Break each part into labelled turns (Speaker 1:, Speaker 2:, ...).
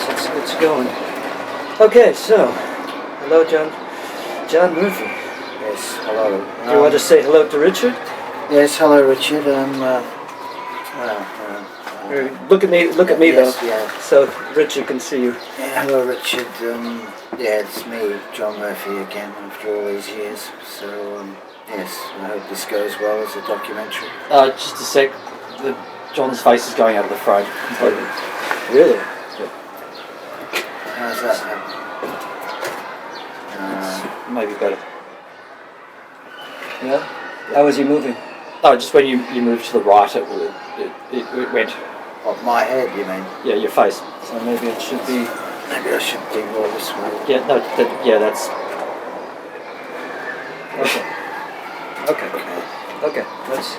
Speaker 1: it's going. Okay, so hello, John Murphy.
Speaker 2: Yes, hello.
Speaker 1: Do you want to say hello to Richard?
Speaker 2: Yes, hello, Richard.
Speaker 1: Look at me
Speaker 2: yes,
Speaker 1: though,
Speaker 2: yeah.
Speaker 1: so Richard can see you.
Speaker 2: Yeah, hello, Richard. Yeah, it's me, John Murphy, again after all these years. So, yes, I hope this goes well as a documentary.
Speaker 3: Just a sec. John's face is going out of the frame completely.
Speaker 1: Really?
Speaker 3: Yep.
Speaker 2: How's that happen?
Speaker 3: Maybe better.
Speaker 1: Yeah. How was he moving?
Speaker 3: No, just when you moved to the right, it went.
Speaker 2: What, my head, you mean?
Speaker 3: Yeah, your face.
Speaker 1: So maybe it should be.
Speaker 2: Maybe I should be more this way.
Speaker 3: Yeah, no, that's.
Speaker 1: Okay. Let's.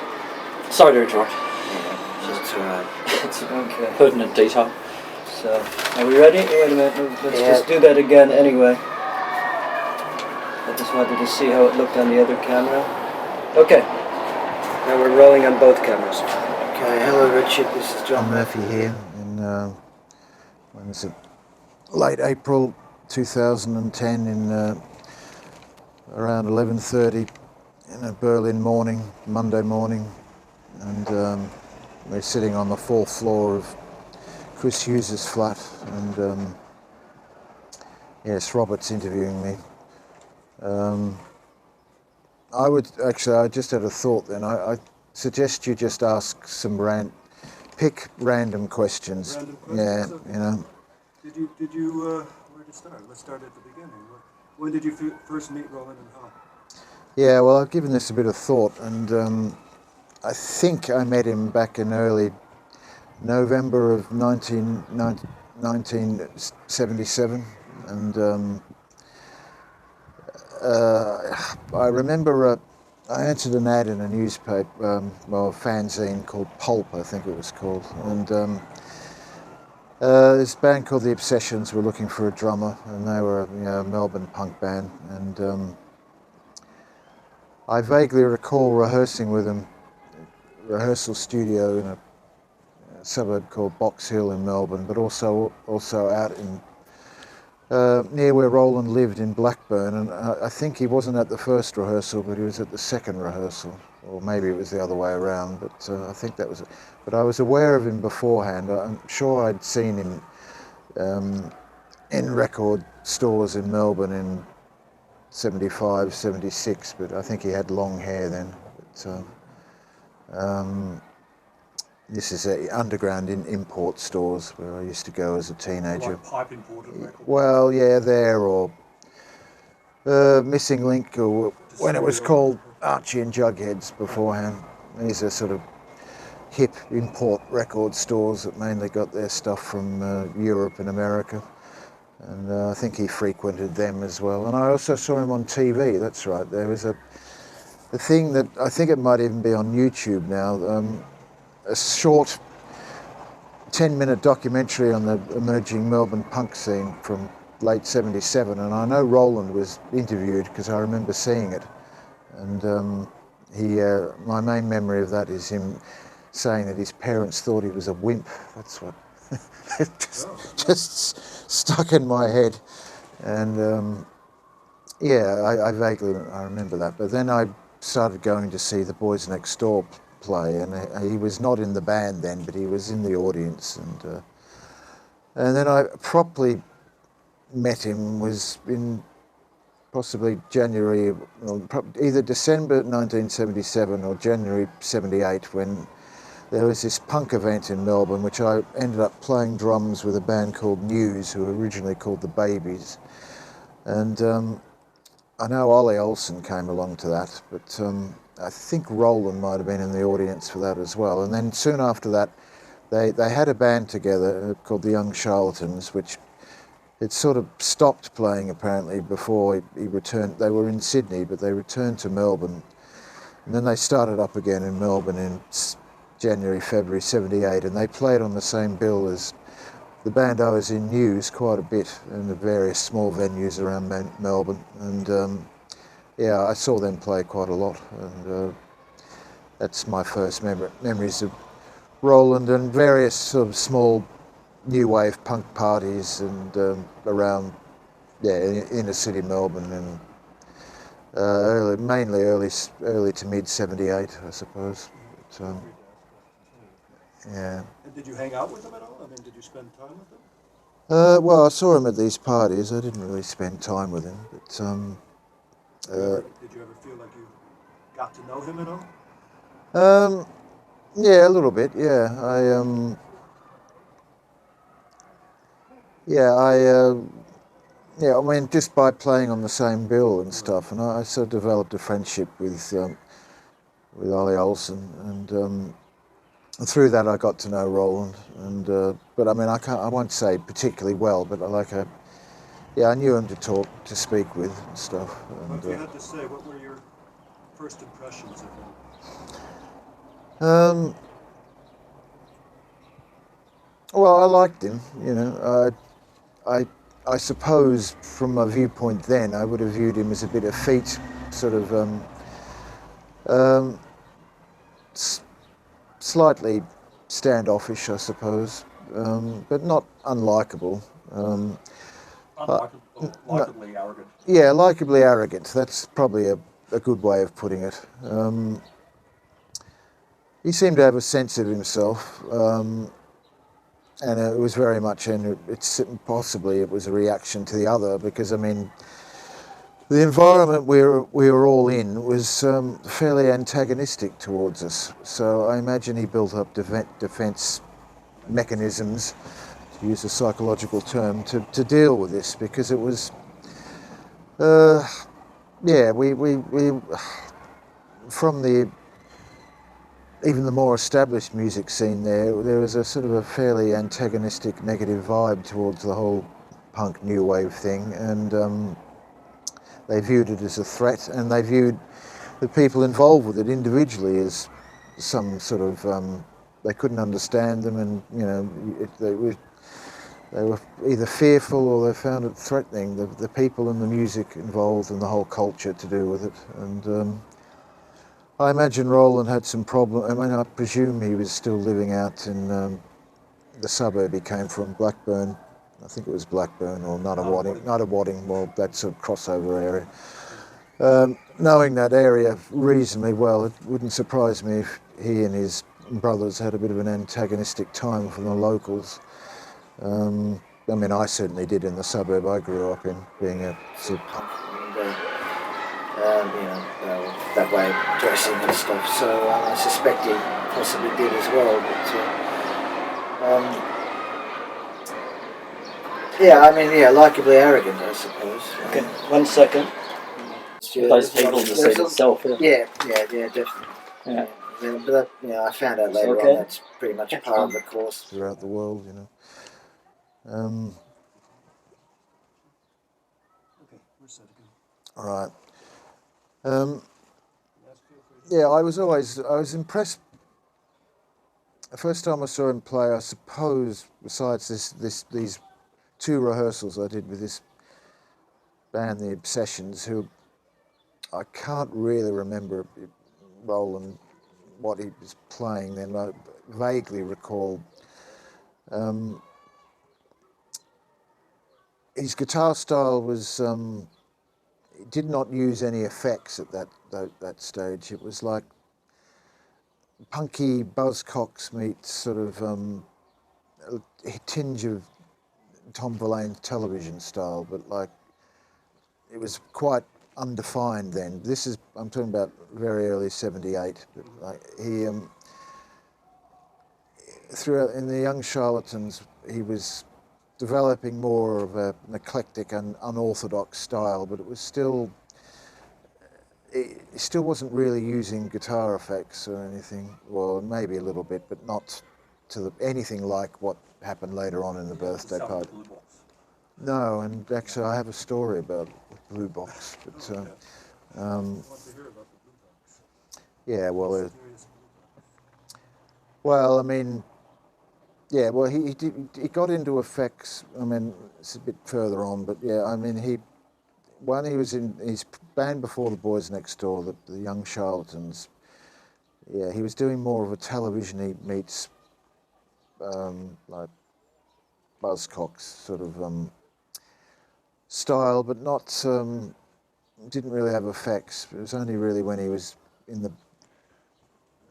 Speaker 3: Sorry to interrupt.
Speaker 2: Yeah, that's alright.
Speaker 1: It's okay.
Speaker 3: Pertinent detail.
Speaker 1: So, are we ready? Wait a minute. Let's
Speaker 2: Yeah.
Speaker 1: just do that again anyway. I just wanted to see how it looked on the other camera. Okay. Now we're rolling on both cameras.
Speaker 2: Okay, hello, Richard. This is John Murphy here. When was it? Late April 2010 in around 11:30 in a Berlin morning, Monday morning, and we're sitting on the fourth floor of Chris Hughes' flat, and yes, Robert's interviewing me. I just had a thought then. I suggest you just ask some pick random questions.
Speaker 4: Random questions?
Speaker 2: Yeah,
Speaker 4: Okay.
Speaker 2: you know.
Speaker 4: Did you where to start? Let's start at the beginning. When did you first meet Roland and how?
Speaker 2: Yeah, well, I've given this a bit of thought, and I think I met him back in early November of 1977, and I remember I entered an ad in a newspaper, a fanzine called Pulp, I think it was called, and this band called The Obsessions were looking for a drummer, and they were a Melbourne punk band, and I vaguely recall rehearsing with them, rehearsal studio in a suburb called Box Hill in Melbourne, but also out in near where Roland lived in Blackburn, and I think he wasn't at the first rehearsal, but he was at the second rehearsal, or maybe it was the other way around, but I think that was it. But I was aware of him beforehand. I'm sure I'd seen him in record stores in Melbourne in 75, 76, but I think he had long hair then. But, this is underground import stores where I used to go as a teenager.
Speaker 4: Like pipe imported record.
Speaker 2: Well, yeah, there, or Missing Link, or when it was called Archie and Jugheads beforehand. These are sort of hip import record stores that mainly got their stuff from Europe and America. And I think he frequented them as well. And I also saw him on TV, that's right. There was a thing that, I think it might even be on YouTube now, a short 10-minute documentary on the emerging Melbourne punk scene from late 77, and I know Roland was interviewed because I remember seeing it, and my main memory of that is him saying that his parents thought he was a wimp. That's what just stuck in my head, and I vaguely remember that. But then I started going to see the Boys Next Door play, and he was not in the band then, but he was in the audience, and then I properly met him was in possibly January, either December 1977 or January 78, when there was this punk event in Melbourne, which I ended up playing drums with a band called News, who were originally called the Babies, and I know Ollie Olsen came along to that, but I think Roland might have been in the audience for that as well. And then soon after that, they had a band together called the Young Charlatans, which had sort of stopped playing apparently before he returned. They were in Sydney, but they returned to Melbourne. And then they started up again in Melbourne in January, February 78, and they played on the same bill as the band I was in, News, quite a bit in the various small venues around Melbourne. And I saw them play quite a lot, and that's my first memories of Roland and various sort of small new wave punk parties and around, inner city Melbourne, and mainly early to mid '78, I suppose. But, yeah.
Speaker 4: And did you hang out with them at all? I mean, did you spend time with them?
Speaker 2: Well, I saw him at these parties. I didn't really spend time with him, but
Speaker 4: Did you ever feel like you got to know him at all?
Speaker 2: yeah, a little bit. Yeah, I mean, just by playing on the same bill and stuff, and I sort of developed a friendship with Ollie Olsen, and through that I got to know Roland. And but I mean, I won't say particularly well, but I knew him to speak with and stuff.
Speaker 4: Well,
Speaker 2: And,
Speaker 4: if you had to say, what were your first impressions of him?
Speaker 2: Well, I liked him. I suppose from my viewpoint then, I would have viewed him as a bit effete, sort of slightly standoffish, I suppose, but not unlikable.
Speaker 3: Unlikably arrogant.
Speaker 2: Yeah, likably arrogant. That's probably a good way of putting it. He seemed to have a sense of himself, and it was very much, and possibly it was a reaction to the other, because I mean, the environment we were all in was fairly antagonistic towards us. So I imagine he built up defence mechanisms, to use a psychological term, to deal with this, because it was, we from the even the more established music scene there was a sort of a fairly antagonistic, negative vibe towards the whole punk new wave thing, and they viewed it as a threat, and they viewed the people involved with it individually as some sort of, they couldn't understand them, and they were either fearful or they found it threatening, the people and the music involved and the whole culture to do with it. And I imagine Roland had some problem. I mean, I presume he was still living out in the suburb he came from, Blackburn. I think it was Blackburn or Nuttawading, well, that sort of crossover area. Knowing that area reasonably well, it wouldn't surprise me if he and his brothers had a bit of an antagonistic time from the locals. I mean, I certainly did in the suburb I grew up in, being a sort of punk.
Speaker 1: That way of dressing and stuff. So I suspect he possibly did as well. But likably arrogant, I suppose.
Speaker 3: Okay, 1 second. Those people just said itself.
Speaker 1: Yeah, definitely.
Speaker 3: Yeah.
Speaker 1: But I found out later on that's pretty much part of the course.
Speaker 2: Throughout the world,
Speaker 4: Okay, we're set again.
Speaker 2: All right. I was impressed. The first time I saw him play, I suppose, besides these two rehearsals I did with this band, the Obsessions, who I can't really remember Roland, what he was playing then. I vaguely recall his guitar style was. He did not use any effects at that stage. It was like punky Buzzcocks meets sort of a tinge of Tom Verlaine's Television style, but like it was quite undefined then. I'm talking about very early '78. But like he throughout in the Young Charlatans, he was developing more of an eclectic and unorthodox style, but it was still. He still wasn't really using guitar effects or anything. Well, maybe a little bit, but not to anything like what happened later on in the birthday party. No, and actually I have a story about the Blue Box. But
Speaker 4: I want to hear about the Blue Box.
Speaker 2: Yeah, well, I mean, yeah, well, he got into effects. I mean, it's a bit further on, but yeah, I mean, when he was in his band before the Boys Next Door, the Young Charlatans, he was doing more of a television-y meets like Buzzcocks sort of style, but not didn't really have effects. It was only really when he was in the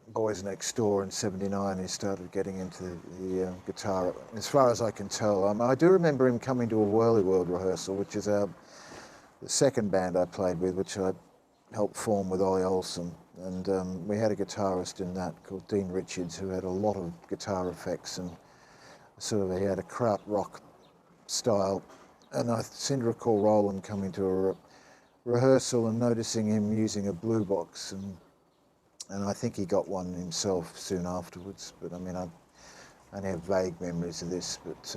Speaker 2: Boys Next Door in '79 he started getting into the guitar, as far as I can tell. I do remember him coming to a Whirly World rehearsal, which is the second band I played with, which I helped form with Ollie Olsen, and we had a guitarist in that called Dean Richards who had a lot of guitar effects, and sort of he had a kraut rock style, and I seem to recall Roland coming to a rehearsal and noticing him using a blue box, and I think he got one himself soon afterwards, but I mean I only have vague memories of this, but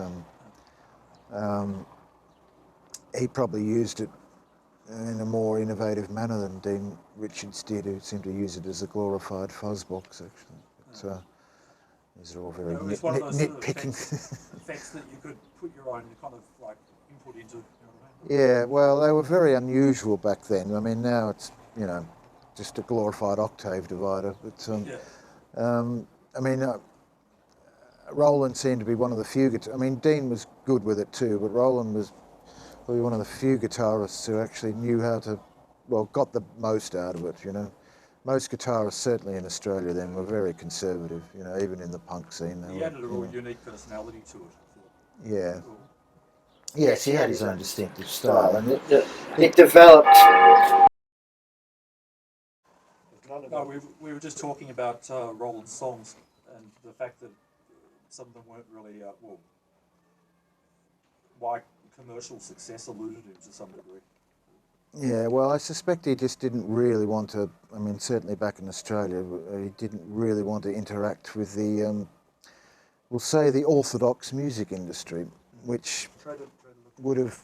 Speaker 2: he probably used it in a more innovative manner than Dean Richards did, who seemed to use it as a glorified fuzz box, actually. But, these are all very
Speaker 3: It was one of those sort of
Speaker 2: nitpicking.
Speaker 3: effects that you could put your own kind of like input into. You know what I mean?
Speaker 2: Yeah, well, they were very unusual back then. I mean, now it's, just a glorified octave divider. But, I mean, Roland seemed to be one of the few I mean, Dean was good with it too, but Roland was probably one of the few guitarists who actually knew how to, got the most out of it, Most guitarists, certainly in Australia then, were very conservative, even in the punk scene.
Speaker 3: He added a real unique personality to it, I thought.
Speaker 2: Yeah.
Speaker 3: Cool.
Speaker 2: Yes, he had his own distinctive style. And
Speaker 1: It developed.
Speaker 3: No, we were just talking about Roland's songs and the fact that some of them weren't really, why commercial success eluded him to some degree.
Speaker 2: Yeah, well, I suspect he just didn't really want to, I mean, certainly back in Australia, he didn't really want to interact with the, we'll say the orthodox music industry, which would have,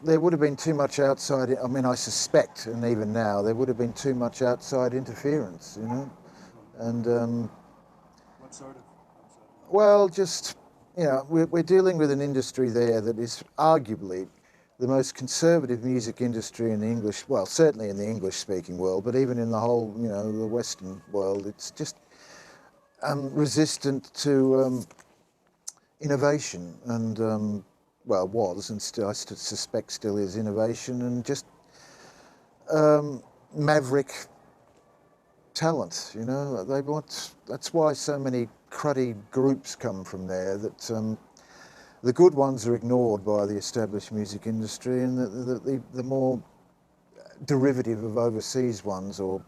Speaker 2: there would have been too much outside, I mean, I suspect, and even now, there would have been too much outside interference, and...
Speaker 4: What sort of?
Speaker 2: Well, just, we're dealing with an industry there that is arguably the most conservative music industry in the English, well, certainly in the English-speaking world, but even in the whole, the Western world, it's just resistant to innovation and, was and still, I suspect still is innovation and just maverick talent, they want, that's why so many cruddy groups come from there, that the good ones are ignored by the established music industry, and the more derivative of overseas ones or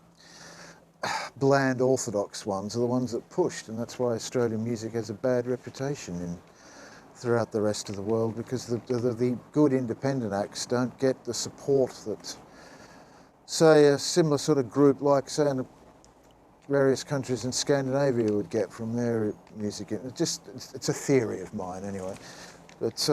Speaker 2: bland orthodox ones are the ones that pushed, and that's why Australian music has a bad reputation throughout the rest of the world, because the good independent acts don't get the support that, say, a similar sort of group like, say, in various countries in Scandinavia would get from their music. It's a theory of mine anyway. But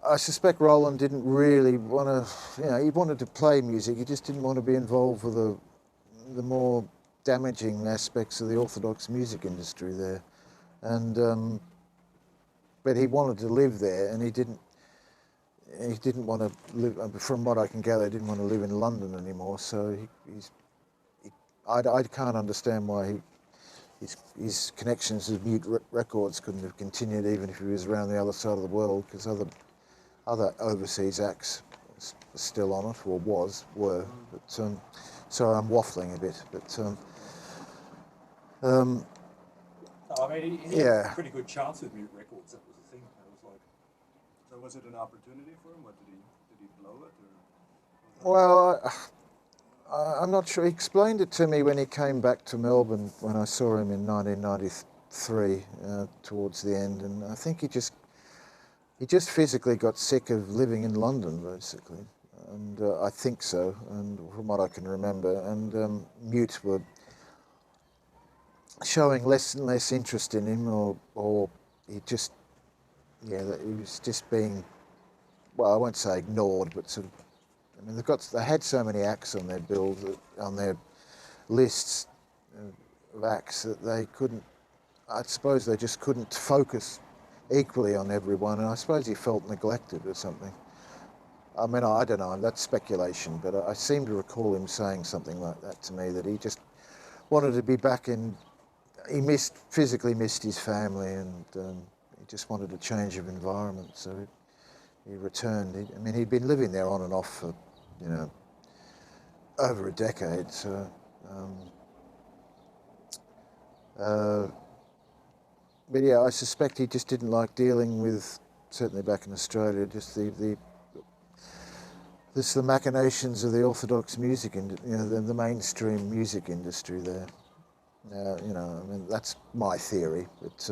Speaker 2: I suspect Roland didn't really want to, he wanted to play music, he just didn't want to be involved with the more damaging aspects of the orthodox music industry there. And, but he wanted to live there, and he didn't want to live, from what I can gather, he didn't want to live in London anymore, so I can't understand why his connections with Mute Records couldn't have continued even if he was around the other side of the world, because other overseas acts are still on it, or were. But sorry, I'm waffling a bit. But
Speaker 3: I mean, he had a pretty good chance with Mute Records. That was the thing. It was like.
Speaker 4: So was it an opportunity for him? What did he blow it? Or
Speaker 2: well. I'm not sure. He explained it to me when he came back to Melbourne when I saw him in 1993 towards the end, and I think he just physically got sick of living in London, basically, and I think so, and from what I can remember, and Mute were showing less and less interest in him, or he just, he was just being, well, I won't say ignored, but sort of. I mean, they had so many acts on their bill, on their lists of acts, that they couldn't, I suppose they just couldn't focus equally on everyone, and I suppose he felt neglected or something. I mean, I don't know, that's speculation, but I seem to recall him saying something like that to me, that he just wanted to be back in he physically missed his family, and he just wanted a change of environment. So he returned. I mean, he'd been living there on and off for, you know, over a decade. So, but yeah, I suspect he just didn't like dealing with, certainly back in Australia, just the machinations of the orthodox music, you know, the mainstream music industry there. You know, I mean, that's my theory, but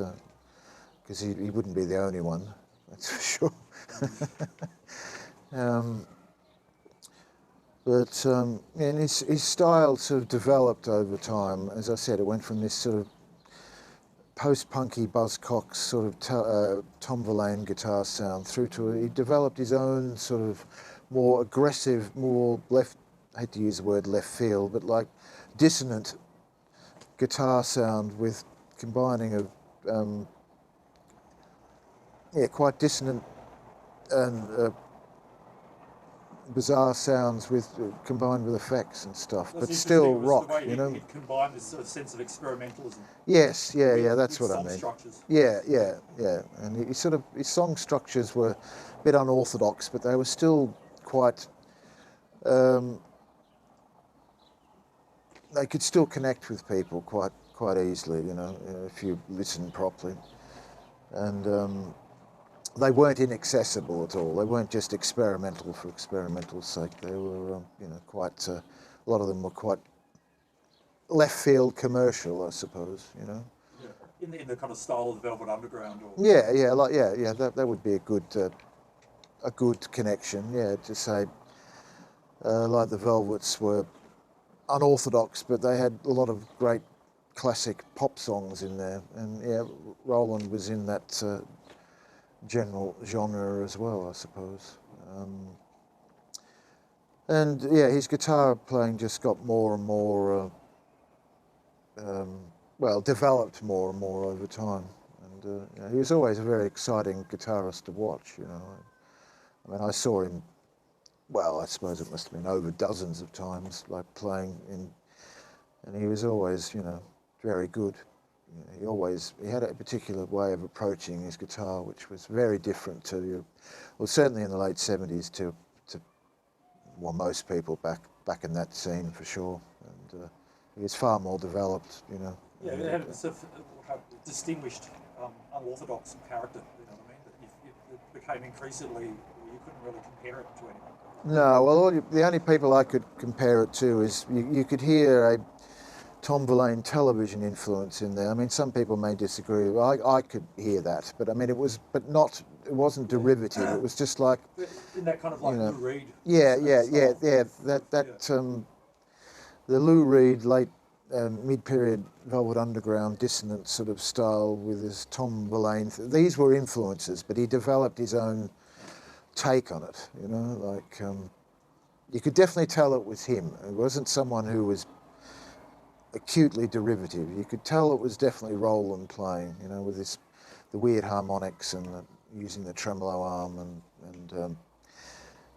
Speaker 2: because he wouldn't be the only one, that's for sure. And his style sort of developed over time. As I said, it went from this sort of post-punky Buzzcocks sort of Tom Verlaine guitar sound through to, he developed his own sort of more aggressive, more left, I hate to use the word left field, but like dissonant guitar sound with combining of, quite dissonant and bizarre sounds with combined with effects and stuff,
Speaker 3: That's
Speaker 2: but still
Speaker 3: interesting. It was
Speaker 2: rock,
Speaker 3: the way
Speaker 2: you know.
Speaker 3: he'd combine this sort of sense of experimentalism.
Speaker 2: Yes, yeah, that's what I
Speaker 3: song
Speaker 2: mean.
Speaker 3: structures.
Speaker 2: Yeah, and his song structures were a bit unorthodox, but they were still quite. They could still connect with people quite easily, you know, if you listen properly, and they weren't inaccessible at all. They weren't just experimental for experimental's sake. They were, you know, quite. A lot of them were quite left field commercial, I suppose, you know.
Speaker 3: Yeah. In the kind of style of the Velvet Underground, or
Speaker 2: Yeah, that would be a good connection. Yeah, to say like the Velvets were unorthodox, but they had a lot of great classic pop songs in there, and yeah, Roland was in that general genre as well, I suppose. And yeah, his guitar playing just got more and more, developed more and more over time. And you know, he was always a very exciting guitarist to watch, you know. I mean, I saw him, well, I suppose it must have been over dozens of times, like playing in, and he was always, you know, very good. You know, he had a particular way of approaching his guitar, which was very different to well, certainly in the late 70s to well, most people back in that scene for sure. And he was far more developed, you know.
Speaker 3: yeah, it had a sort of distinguished, unorthodox character. You know what I mean? That it became increasingly you couldn't really compare it to anyone.
Speaker 2: No, well, the only people I could compare it to is you could hear a Tom Verlaine television influence in there. I mean, some people may disagree. I could hear that, but I mean, it wasn't derivative. It was just like
Speaker 3: In that kind of like, you know, Lou Reed.
Speaker 2: Yeah.
Speaker 3: Yeah.
Speaker 2: The Lou Reed late mid-period Velvet Underground dissonant sort of style with his Tom Verlaine. These were influences, but he developed his own take on it. You know, like you could definitely tell it was him. It wasn't someone who was acutely derivative. You could tell it was definitely Roland playing, you know, with the weird harmonics and using the tremolo arm and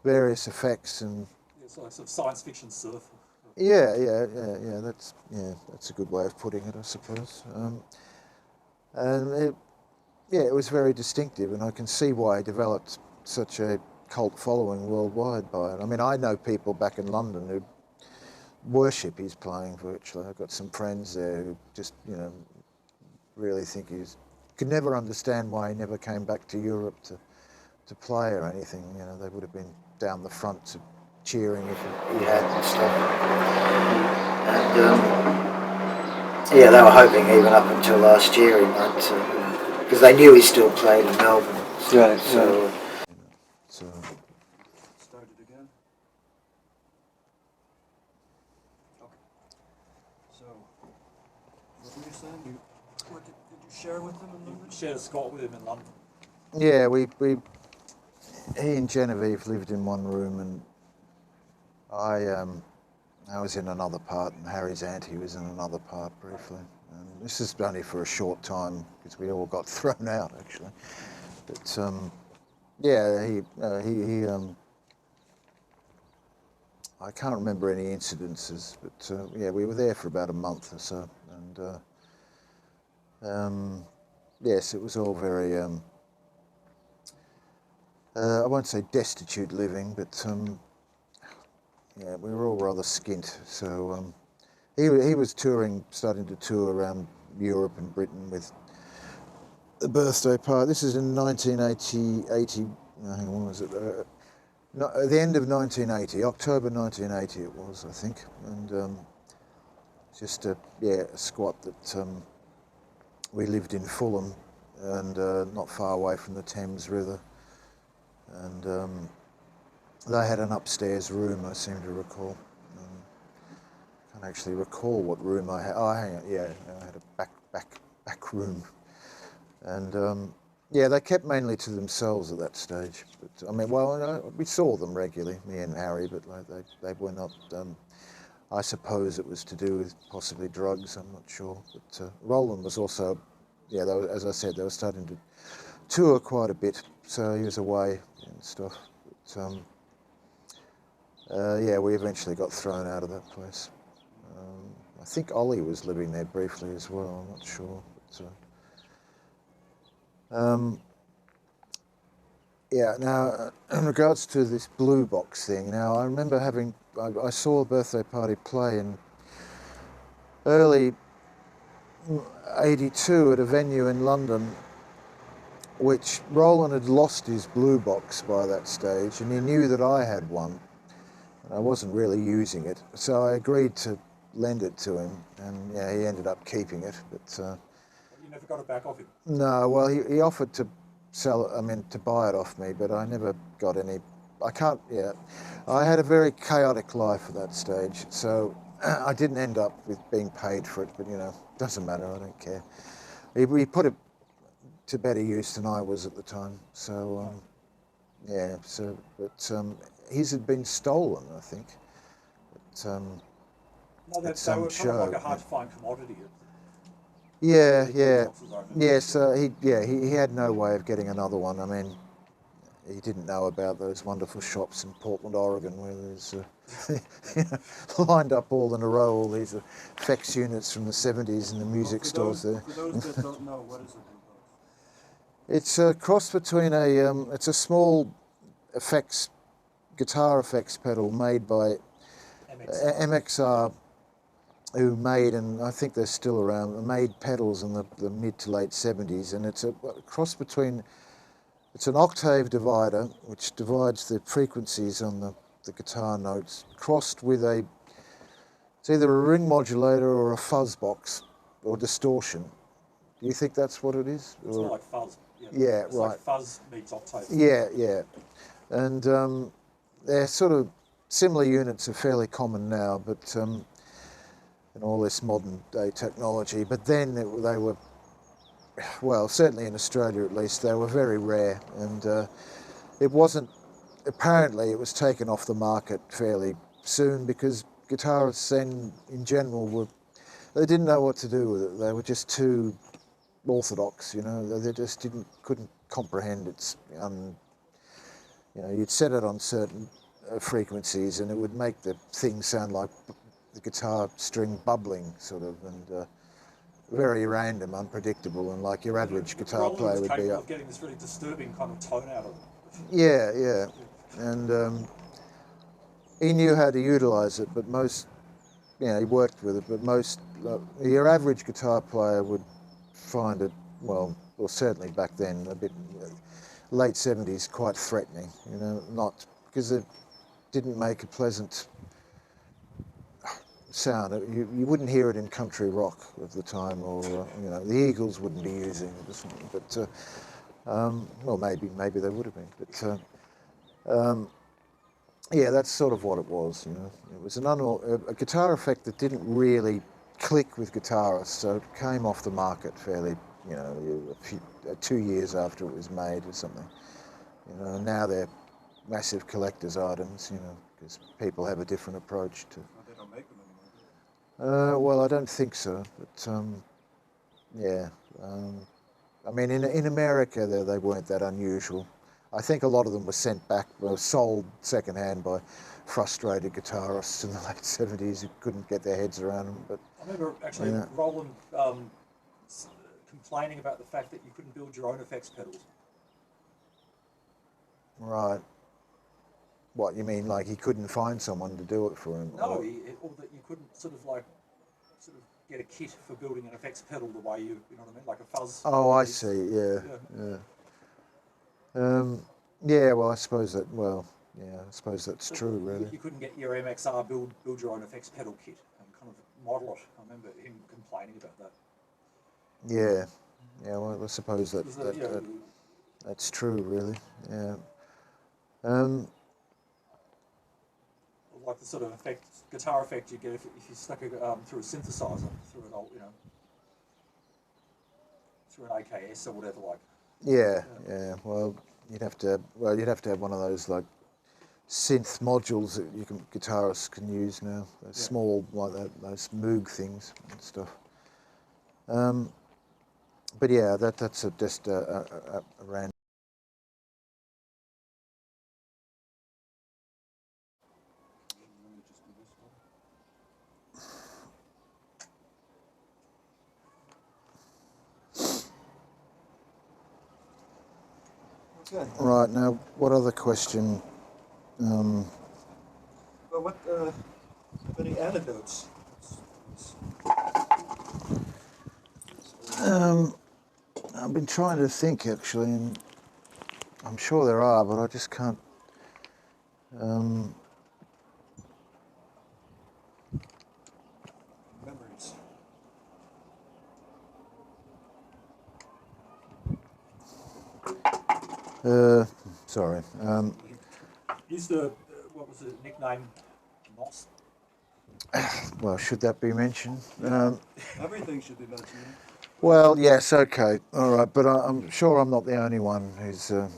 Speaker 2: various effects and.
Speaker 3: It's like sort of science fiction surf.
Speaker 2: Yeah. That's a good way of putting it, I suppose. And it was very distinctive, and I can see why he developed such a cult following worldwide by it. I mean, I know people back in London who worship his playing virtually. I've got some friends there who just, you know, really think could never understand why he never came back to Europe to play or anything. You know, they would have been down the front cheering if he had and stuff. And they were hoping even up until last year he might, because they knew he still played in Melbourne.
Speaker 1: Right.
Speaker 4: Start it again. Okay. So, what were you saying? What did you share with them in London?
Speaker 3: Shared a Scott with him in London.
Speaker 2: Yeah, he and Genevieve lived in one room, and I was in another part, and Harry's auntie was in another part briefly. And this is only for a short time because we all got thrown out actually. But I can't remember any incidences, but we were there for about a month or so, and Yes, it was all very, I won't say destitute living, but yeah, we were all rather skint. So he was touring, starting to tour around Europe and Britain with the birthday party. This is in 1980, hang on, when was it? No, at the end of 1980, October 1980 it was, I think. And just a squat that we lived in Fulham, and not far away from the Thames River. And they had an upstairs room, I seem to recall. Can't actually recall what room I had. Oh, hang on, yeah, I had a back room. And yeah, they kept mainly to themselves at that stage. But I mean, well, we saw them regularly, me and Harry, but like, they were not. I suppose it was to do with possibly drugs. I'm not sure. But Roland was also, yeah, they were, as I said, they were starting to tour quite a bit, so he was away and stuff. But yeah, we eventually got thrown out of that place. I think Ollie was living there briefly as well. I'm not sure. But, yeah, now, in regards to this blue box thing, now I remember I saw a birthday party play in early '82 at a venue in London, which Roland had lost his blue box by that stage, and he knew that I had one, and I wasn't really using it, so I agreed to lend it to him, and yeah, he ended up keeping it, but...
Speaker 3: You never got it back off him?
Speaker 2: No, well, he offered to to buy it off me, but I never got any. I can't, yeah. I had a very chaotic life at that stage, so I didn't end up with being paid for it, but you know, doesn't matter, I don't care. He put it to better use than I was at the time, so, yeah, so, but his had been stolen, I think,
Speaker 3: No,
Speaker 2: at
Speaker 3: they
Speaker 2: some
Speaker 3: were kind
Speaker 2: show.
Speaker 3: of like a hard to find commodity.
Speaker 2: Yeah, yeah. Yes, he had no way of getting another one. I mean, he didn't know about those wonderful shops in Portland, Oregon, where there's you know, lined up all in a row, all these effects units from the 70s in the music stores there.
Speaker 4: For those that don't know, what is a blue box?
Speaker 2: It's a cross between it's a small guitar effects pedal made by MXR, who made, and I think they're still around, made pedals in the mid to late 70s, and it's a cross between, it's an octave divider, which divides the frequencies on the guitar notes, crossed with it's either a ring modulator or a fuzz box, or distortion. Do you think that's what it is?
Speaker 3: It's more like fuzz.
Speaker 2: Yeah,
Speaker 3: it's
Speaker 2: right.
Speaker 3: Like fuzz meets octave.
Speaker 2: Yeah, yeah. And they're sort of, similar units are fairly common now, but and all this modern day technology, but then they were, well, certainly in Australia at least, they were very rare, and it wasn't, apparently it was taken off the market fairly soon because guitarists then in general they didn't know what to do with it. They were just too orthodox, you know, they just couldn't comprehend its, you know, you'd set it on certain frequencies and it would make the thing sound like the guitar string bubbling, sort of, and very random, unpredictable, and like your average guitar player would be up.
Speaker 3: Of getting this really disturbing kind of tone out of it.
Speaker 2: Yeah, yeah, and he knew how to utilise it, but most, you know, he worked with it, but most, your average guitar player would find it, well, certainly back then, a bit, late 70s, quite threatening, you know, not, because it didn't make a pleasant sound. You wouldn't hear it in country rock of the time, or you know, the Eagles wouldn't be using it or something. But well, maybe they would have been. But yeah, that's sort of what it was. You know, it was a guitar effect that didn't really click with guitarists, so it came off the market fairly. You know, 2 years after it was made or something. You know, now they're massive collector's items. You know, because people have a different approach to.
Speaker 4: They don't make them anymore.
Speaker 2: Well, I don't think so, but yeah. I mean, in America, they weren't that unusual. I think a lot of them were sold secondhand by frustrated guitarists in the late 70s who couldn't get their heads around them. But
Speaker 3: I remember actually Roland complaining about the fact that you couldn't build your own effects pedals.
Speaker 2: Right. What, you mean like he couldn't find someone to do it for him?
Speaker 3: No, or that you couldn't sort of get a kit for building an effects pedal the way you know what I mean, like a fuzz.
Speaker 2: Oh, I see. Yeah. Yeah. Well, I suppose that. Well, yeah. I suppose that's true, really.
Speaker 3: You couldn't get your MXR build your own effects pedal kit and kind of model it. I remember him complaining about that.
Speaker 2: Yeah. Yeah. Well, I suppose that's true, really. Yeah.
Speaker 3: Like the sort of guitar effect you get if you stuck it through a synthesizer, through an old, through an AKS or whatever, like.
Speaker 2: Yeah. Well, you'd have to have one of those like synth modules that guitarists can use now. Those small, like those Moog things and stuff. But yeah, that's just a random.
Speaker 1: Okay.
Speaker 2: Right, now, what other question?
Speaker 1: Well, what, any anecdotes?
Speaker 2: I've been trying to think, actually, and I'm sure there are, but I just can't.
Speaker 1: Memories.
Speaker 2: Sorry.
Speaker 3: Used to, what was the nickname? Nos?
Speaker 2: Well, should that be mentioned?
Speaker 1: Everything should be mentioned.
Speaker 2: Well, yes, okay, all right, but I'm sure I'm not the only one who's, it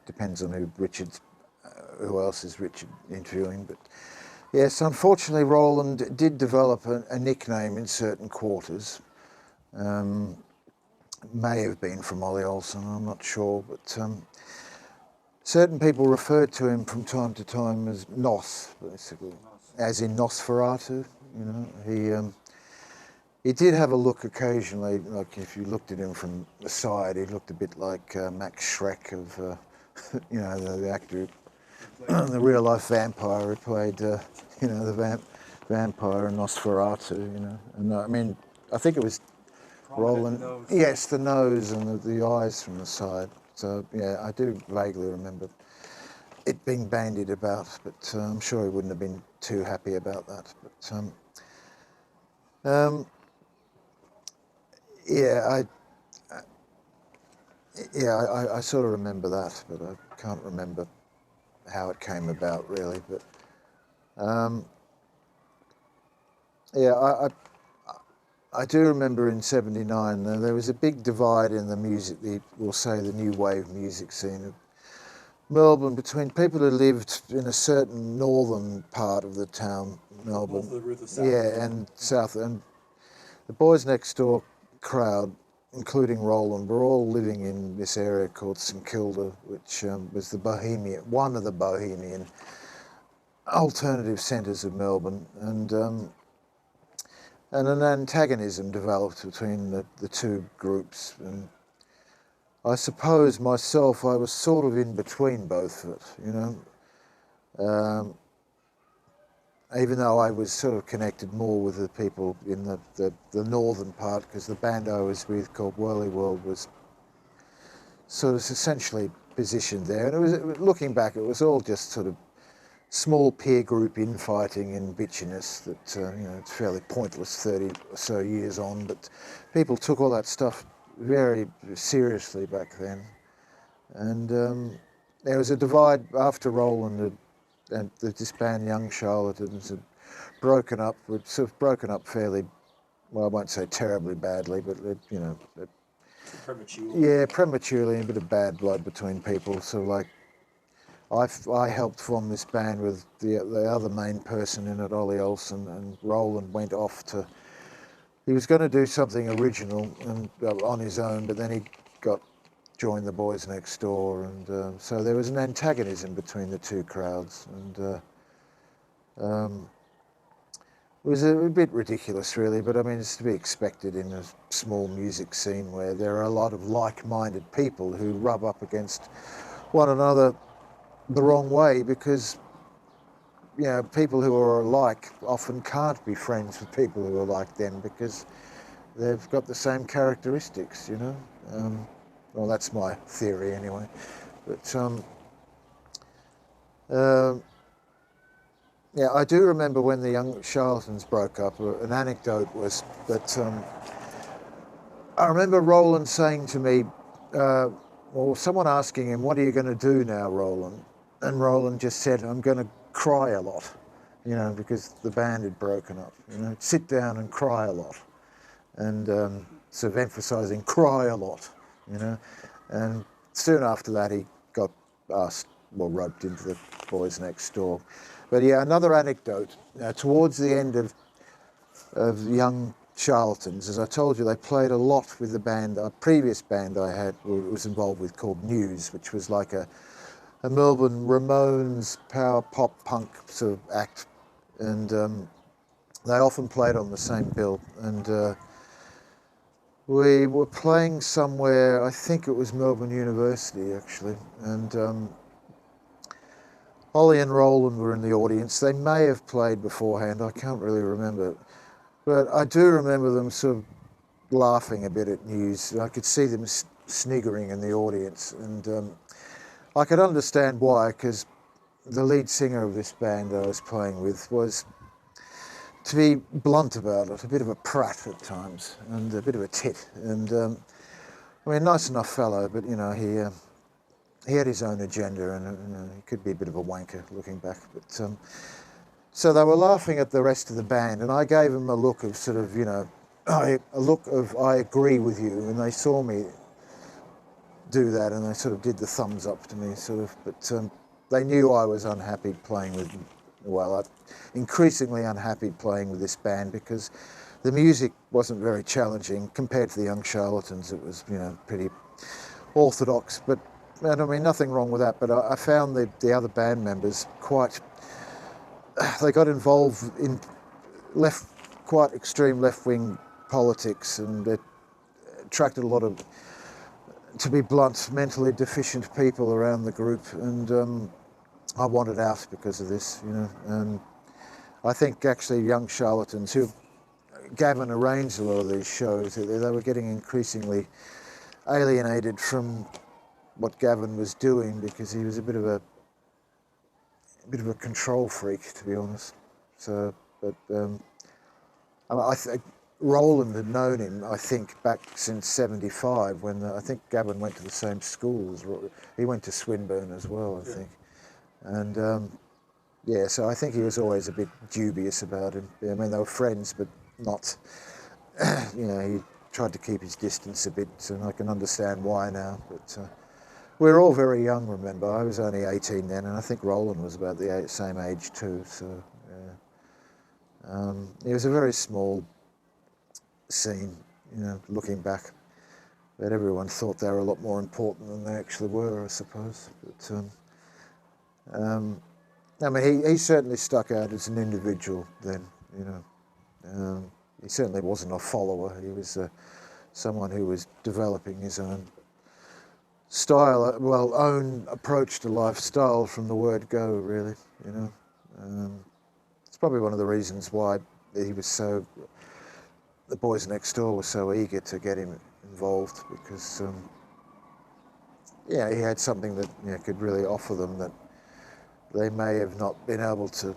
Speaker 2: depends on who else is Richard interviewing, but yes, unfortunately, Roland did develop a nickname in certain quarters. May have been from Ollie Olsen, I'm not sure, but certain people referred to him from time to time as Nos, basically, as in Nosferatu. He did have a look occasionally, like if you looked at him from the side, he looked a bit like Max Schreck of, the actor, the real life vampire who played, the vampire in Nosferatu, And I mean, I think it was Roland.
Speaker 1: Nose.
Speaker 2: Yes, the nose and the eyes from the side. So yeah, I do vaguely remember it being bandied about, but I'm sure he wouldn't have been too happy about that. But I sort of remember that, but I can't remember how it came about really. But I do remember in '79 there was a big divide in the music, we'll say the new wave music scene of Melbourne, between people who lived in a certain northern part of the town, Melbourne,
Speaker 3: North of the river, south.
Speaker 2: yeah, and south, and the Boys Next Door crowd, including Roland, were all living in this area called St Kilda, which was one of the bohemian alternative centres of Melbourne, and an antagonism developed between the two groups. And I suppose myself, I was sort of in between both of it, even though I was sort of connected more with the people in the northern part, because the band I was with, called Whirly World, was sort of essentially positioned there. And looking back, it was all just sort of small peer group infighting and bitchiness that, it's fairly pointless 30 or so years on, but people took all that stuff very seriously back then. And there was a divide after Roland and this band Young Charlatans had broken up fairly, well, I won't say terribly badly, but
Speaker 3: Prematurely.
Speaker 2: yeah, prematurely, and a bit of bad blood between people. So like, I helped form this band with the other main person in it, Ollie Olsen, and Roland went off he was going to do something original and on his own, but then he joined the Boys Next Door, and so there was an antagonism between the two crowds, and It was a bit ridiculous, really, but I mean, it's to be expected in a small music scene where there are a lot of like-minded people who rub up against one another the wrong way because, you know, people who are alike often can't be friends with people who are like them because they've got the same characteristics, you know. Well, that's my theory anyway. But uh, yeah, I do remember when the Young Charlatans broke up. An anecdote was that I remember Roland saying to me, or someone asking him, "What are you going to do now, Roland?" And Roland just said, "I'm going to cry a lot," you know, because the band had broken up. You know, sit down and cry a lot, and sort of emphasising cry a lot, you know. And soon after that, he got asked, well, roped into the Boys Next Door. But yeah, another anecdote. Towards the end of Young Charlatans, as I told you, they played a lot with the band. A previous band I had was involved with called News, which was like a Melbourne Ramones power pop punk sort of act, and they often played on the same bill. And we were playing somewhere, I think it was Melbourne University actually, and Ollie and Roland were in the audience. They may have played beforehand, I can't really remember. But I do remember them sort of laughing a bit at News. I could see them sniggering in the audience, and I could understand why, because the lead singer of this band I was playing with was, to be blunt about it, a bit of a prat at times, and a bit of a tit. And I mean, nice enough fellow, but you know, he had his own agenda, and you know, he could be a bit of a wanker looking back. But so they were laughing at the rest of the band, and I gave them a look of sort of, you know, a look of I agree with you, and they saw me do that, and they sort of did the thumbs up to me, sort of. But they knew I was unhappy playing with, well, increasingly unhappy playing with this band because the music wasn't very challenging compared to the Young Charlatans. It was, you know, pretty orthodox, but and I mean, nothing wrong with that. But I found the other band members quite. They got involved in quite extreme left-wing politics, and it attracted a lot of, to be blunt, mentally deficient people around the group, and I wanted out because of this, you know. And I think actually Young Charlatans, who Gavin arranged a lot of these shows, they were getting increasingly alienated from what Gavin was doing because he was a bit of a control freak, to be honest. So, but I think Roland had known him, I think, back since '75 when I think Gavin went to the same school as he went to Swinburne as well, I think. And yeah, so I think he was always a bit dubious about him. I mean, they were friends, but not, you know, he tried to keep his distance a bit, and I can understand why now. But we were all very young, remember. I was only 18 then, and I think Roland was about the same age too, so yeah. It was a very small scene, you know, looking back. But everyone thought they were a lot more important than they actually were, I suppose. But I mean, he certainly stuck out as an individual then, you know. He certainly wasn't a follower. He was someone who was developing his own style, well, own approach to lifestyle from the word go, really, you know. It's probably one of the reasons why he was so, the Boys Next Door were so eager to get him involved, because, yeah, he had something that, you know, could really offer them that they may have not been able to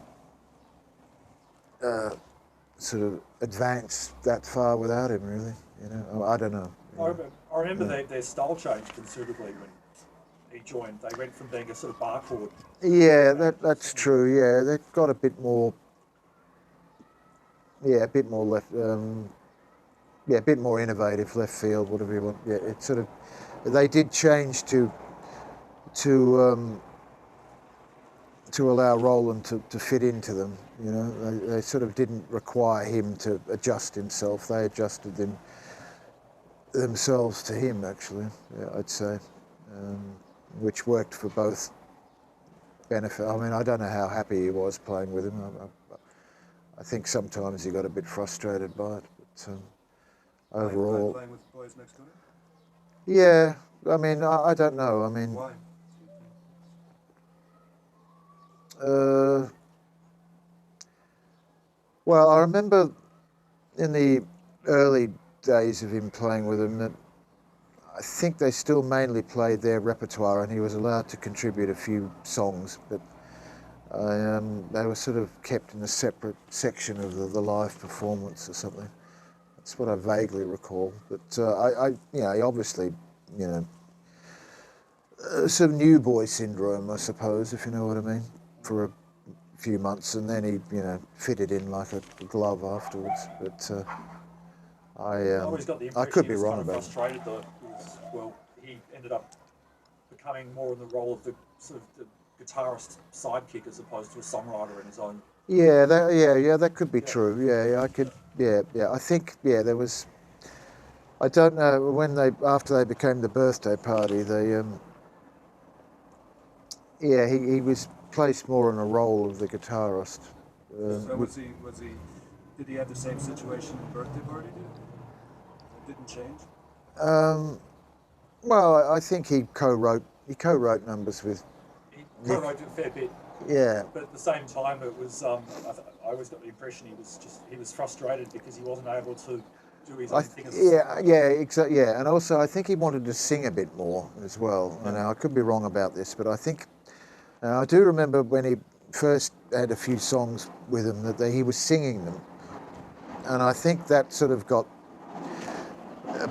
Speaker 2: sort of advance that far without him, really. You know, I don't know.
Speaker 3: I remember their style changed considerably when he joined. They went from being a sort of bar chord.
Speaker 2: Yeah, that's true. Yeah, they got a bit more. Yeah, a bit more left. Yeah, a bit more innovative, left field, whatever you want. Yeah, it sort of. They did change to allow Roland to fit into them. You know, they sort of didn't require him to adjust himself. They adjusted themselves to him, actually. Yeah, I'd say, which worked for both benefit. I mean, I don't know how happy he was playing with him. I think sometimes he got a bit frustrated by it, but
Speaker 4: By
Speaker 2: overall,
Speaker 4: playing with Boys Next Door?
Speaker 2: yeah. I mean, I don't know. I mean,
Speaker 4: Why?
Speaker 2: well, I remember in the early days of him playing with them that I think they still mainly played their repertoire, and he was allowed to contribute a few songs, but they were sort of kept in a separate section of the live performance or something. That's what I vaguely recall. But you know, he obviously, you know, some new boy syndrome, I suppose, if you know what I mean, for a few months, and then he, you know, fitted in like a glove afterwards. But
Speaker 3: I always got the
Speaker 2: I
Speaker 3: impression
Speaker 2: could
Speaker 3: he
Speaker 2: be
Speaker 3: was
Speaker 2: wrong
Speaker 3: kind of
Speaker 2: about it.
Speaker 3: frustrated though, because, well, he ended up becoming more in the role of the sort of the guitarist sidekick as opposed to a songwriter in his own.
Speaker 2: Yeah, that could be
Speaker 3: Yeah.
Speaker 2: true. Yeah, I could. Yeah. I think there was. I don't know when after they became the birthday party, he was placed more in a role of the guitarist.
Speaker 4: So did he have the same situation in Birthday Party did? It didn't change?
Speaker 2: Well, I think he co-wrote numbers with
Speaker 3: He
Speaker 2: Nick.
Speaker 3: co-wrote it a fair bit,
Speaker 2: Yeah.
Speaker 3: but at the same time, it was I always got the impression he was frustrated because he wasn't able to do his own thing as a songwriter.
Speaker 2: Exactly. Yeah, and also I think he wanted to sing a bit more as well.
Speaker 3: Yeah.
Speaker 2: And I could be wrong about this, but I think I do remember when he first had a few songs with him that he was singing them, and I think that sort of got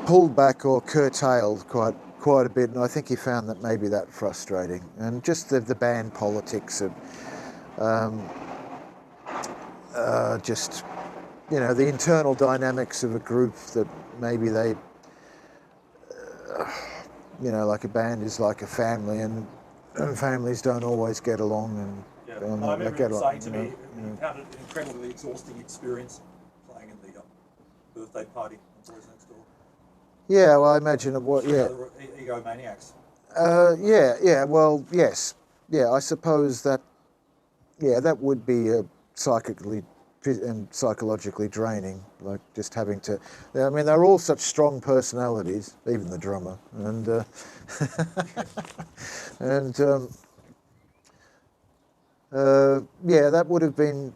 Speaker 2: pulled back or curtailed quite a bit, and I think he found that maybe that frustrating, and just the band politics of just, you know, the internal dynamics of a group that maybe they, you know, like a band is like a family, and families don't always get along, and
Speaker 3: Yeah,
Speaker 2: they
Speaker 3: I remember
Speaker 2: get
Speaker 3: him
Speaker 2: along,
Speaker 3: saying to
Speaker 2: you
Speaker 3: me
Speaker 2: know.
Speaker 3: he found it an incredibly exhausting experience playing in the birthday party on Boys Next Door.
Speaker 2: Yeah, well, I imagine it was.
Speaker 3: The
Speaker 2: Yeah,
Speaker 3: other egomaniacs.
Speaker 2: Well, yes, yeah. I suppose that. Yeah, that would be psychically and psychologically draining. Like just having to. I mean, they're all such strong personalities, even the drummer, and and yeah, that would have been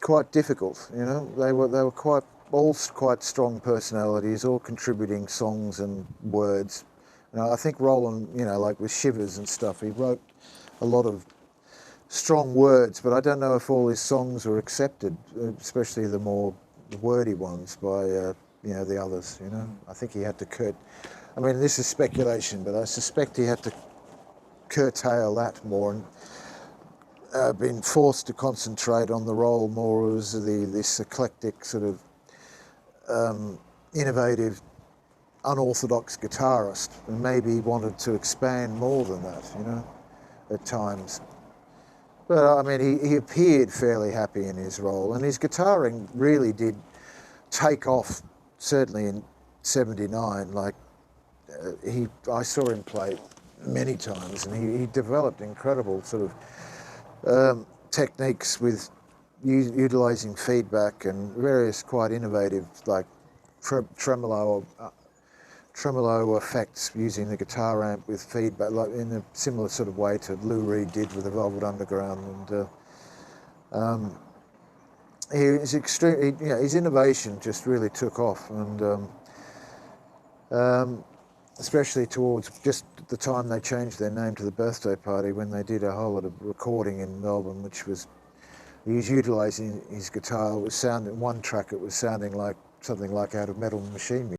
Speaker 2: quite difficult. You know, they were quite strong personalities, all contributing songs and words. You know, I think Roland, you know, like with Shivers and stuff, he wrote a lot of strong words, but I don't know if all his songs were accepted, especially the more wordy ones by you know, the others. You know, I think he had to I mean, this is speculation, but I suspect he had to curtail that more and been forced to concentrate on the role more as this eclectic sort of innovative, unorthodox guitarist, and maybe he wanted to expand more than that. You know, at times. But I mean, he appeared fairly happy in his role, and his guitaring really did take off, certainly in '79. Like, I saw him play many times, and he developed incredible sort of techniques with utilising feedback and various quite innovative, like tremolo effects using the guitar amp with feedback, like in a similar sort of way to Lou Reed did with the Velvet Underground. And he is extremely, you know, his innovation just really took off, and especially towards just the time they changed their name to the Birthday Party, when they did a whole lot of recording in Melbourne, which was he was utilising his guitar. It was sounding one track. It was sounding like something like out of Metal Machine Music.